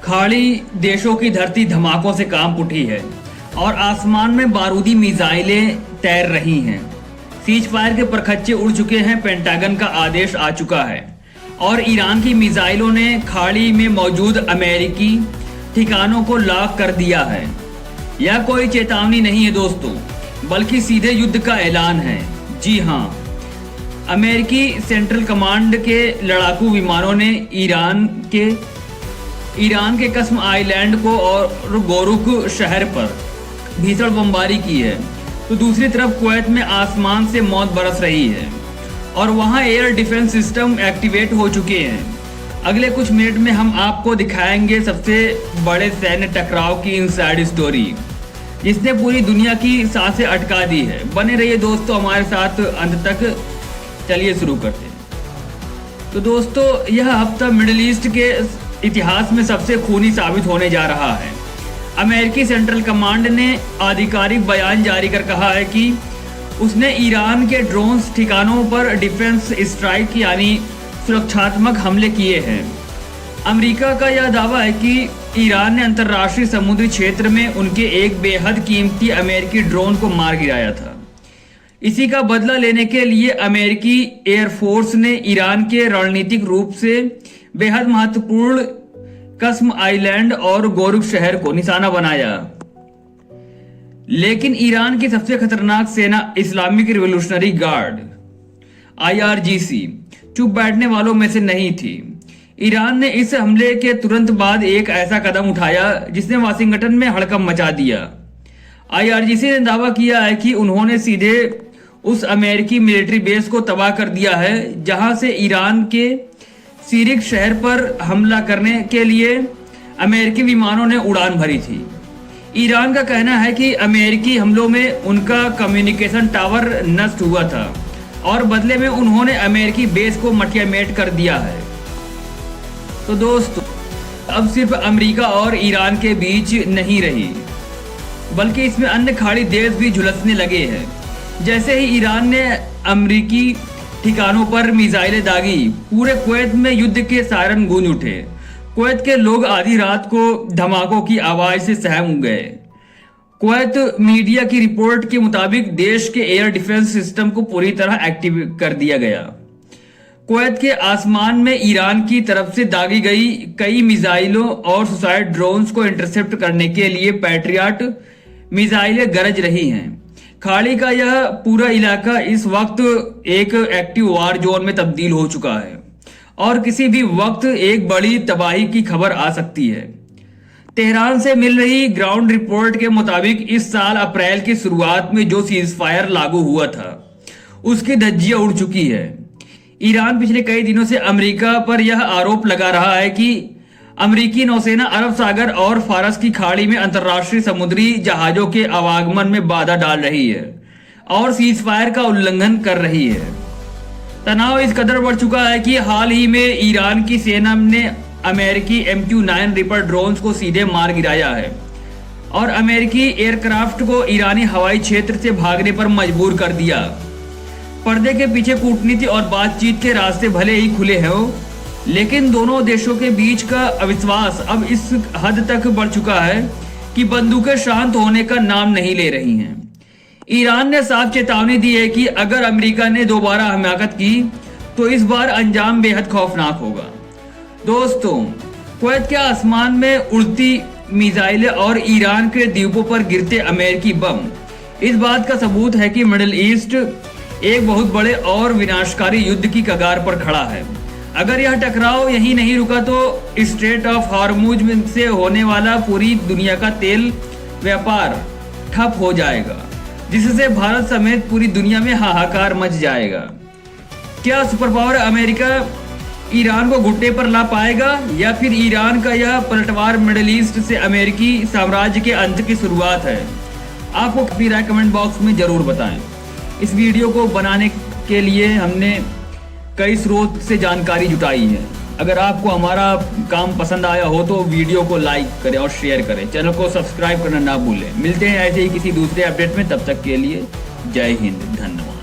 खाड़ी देशों की धरती धमाकों से कांप उठी है और आसमान में बारूदी मिसाइलें तैर रही हैं। सीज फायर के परखच्चे उड़ चुके हैं, पेंटागन का आदेश आ चुका है और ईरान की मिसाइलों ने खाड़ी में मौजूद अमेरिकी ठिकानों को लॉक कर दिया है। यह कोई चेतावनी नहीं है दोस्तों, बल्कि सीधे युद्ध का ऐलान है। जी हाँ, अमेरिकी सेंट्रल कमांड के लड़ाकू विमानों ने ईरान के कस्म आइलैंड को और गोरुक शहर पर भीषण बमबारी की है, तो दूसरी तरफ कुवैत में आसमान से मौत बरस रही है और वहां एयर डिफेंस सिस्टम एक्टिवेट हो चुके हैं। अगले कुछ मिनट में हम आपको दिखाएंगे सबसे बड़े सैन्य टकराव की इनसाइड स्टोरी, जिसने पूरी दुनिया की सांसें अटका दी है। बने रहिए दोस्तों हमारे साथ अंत तक। चलिए शुरू करते हैं। तो दोस्तों, यह हफ्ता मिडिल ईस्ट के इतिहास में सबसे खूनी साबित होने जा रहा है। अमेरिकी सेंट्रल कमांड ने आधिकारिक बयान जारी कर कहा है कि उसने ईरान के ड्रोन्स ठिकानों पर डिफेंस स्ट्राइक यानी सुरक्षात्मक हमले किए हैं। अमेरिका का यह दावा है कि ईरान ने अंतर्राष्ट्रीय समुद्री क्षेत्र में उनके एक बेहद कीमती अमेरिकी ड्रोन को मार गिराया था। इसी का बदला लेने के लिए अमेरिकी एयरफोर्स ने ईरान के रणनीतिक रूप से बेहद महत्वपूर्ण कस्म आइलैंड और गोरुक शहर को निशाना बनाया। लेकिन ईरान की सबसे खतरनाक सेना इस्लामिक रिवॉल्यूशनरी गार्ड IRGC चुप बैठने वालों में से नहीं थी। ईरान ने इस हमले के तुरंत बाद एक ऐसा कदम उठाया जिसने वाशिंगटन में हड़कंप मचा दिया। IRGC ने दावा किया है कि उन्होंने सीधे उस अमेरिकी मिलिट्री बेस को तबाह कर दिया है जहां से ईरान के सीरिक शहर पर हमला करने के लिए अमेरिकी विमानों ने उड़ान भरी थी। ईरान का कहना है कि अमेरिकी हमलों में उनका कम्युनिकेशन टावर नष्ट हुआ था और बदले में उन्होंने अमेरिकी बेस को मटियामेट कर दिया है। तो दोस्तों, अब सिर्फ अमेरिका और ईरान के बीच नहीं रही, बल्कि इसमें अन्य खाड़ी देश भी झुलसने लगे हैं। जैसे ही ईरान ने अमेरिकी ठिकानों पर मिसाइलें दागी, पूरे कुवैत में युद्ध के सायरन गूंज उठे। कुवैत के लोग आधी रात को धमाकों की आवाज से सहम गए। कुवैत मीडिया की रिपोर्ट के मुताबिक देश के एयर डिफेंस सिस्टम को पूरी तरह एक्टिव कर दिया गया। कुवैत के आसमान में ईरान की तरफ से दागी गई कई मिसाइलों और सुसाइड ड्रोन्स को इंटरसेप्ट करने के लिए पैट्रियट मिसाइलें गरज रही हैं। खाड़ी का यह पूरा इलाका इस वक्त एक एक्टिव वार जोन में तब्दील हो चुका है और किसी भी वक्त एक बड़ी तबाही की खबर आ सकती है। तेहरान से मिल रही ग्राउंड रिपोर्ट के मुताबिक इस साल अप्रैल की शुरुआत में जो सीज फायर लागू हुआ था, उसकी धज्जियां उड़ चुकी है। ईरान पिछले कई दिनों से अमेरिका पर यह आरोप लगा रहा है कि अमेरिकी नौसेना अरब सागर और फारस की खाड़ी में अंतर्राष्ट्रीय समुद्री जहाजों के आवागमन में बाधा डाल रही है और सीज फायर का उल्लंघन कर रही है। तनाव इस कदर बढ़ चुका है कि हाल ही में ईरान की सेना ने अमेरिकी MQ-9 रिपर ड्रोन्स को सीधे मार गिराया है और अमेरिकी एयरक्राफ्ट को ईरानी हवाई क्षेत्र से भागने पर मजबूर कर दिया। पर्दे के पीछे कूटनीति और बातचीत के रास्ते भले ही खुले हों, लेकिन दोनों देशों के बीच का अविश्वास अब इस हद तक बढ़ चुका है कि बंदूकें शांत होने का नाम नहीं ले रही हैं। ईरान ने साफ चेतावनी दी है कि अगर अमेरिका ने दोबारा हमाकत की तो इस बार अंजाम बेहद खौफनाक होगा। दोस्तों, कुवैत के आसमान में उड़ती मिसाइलें और ईरान के द्वीपों पर गिरते अमेरिकी बम इस बात का सबूत है कि मिडिल ईस्ट एक बहुत बड़े और विनाशकारी युद्ध की कगार पर खड़ा है। अगर यह टकराव यहीं नहीं रुका तो स्ट्रेट ऑफ हॉर्मुज से होने वाला पूरी दुनिया का तेल व्यापार ठप हो जाएगा, जिससे भारत समेत पूरी दुनिया में हाहाकार मच जाएगा। क्या सुपर पावर अमेरिका ईरान को घुटने पर ला पाएगा या फिर ईरान का यह पलटवार मिडिल ईस्ट से अमेरिकी साम्राज्य के अंत की शुरुआत है? आपको अपनी राय कमेंट बॉक्स में जरूर बताएं। इस वीडियो को बनाने के लिए हमने कई स्रोत से जानकारी जुटाई है। अगर आपको हमारा काम पसंद आया हो तो वीडियो को लाइक करें और शेयर करें। चैनल को सब्सक्राइब करना ना भूलें। मिलते हैं ऐसे ही किसी दूसरे अपडेट में, तब तक के लिए जय हिंद, धन्यवाद।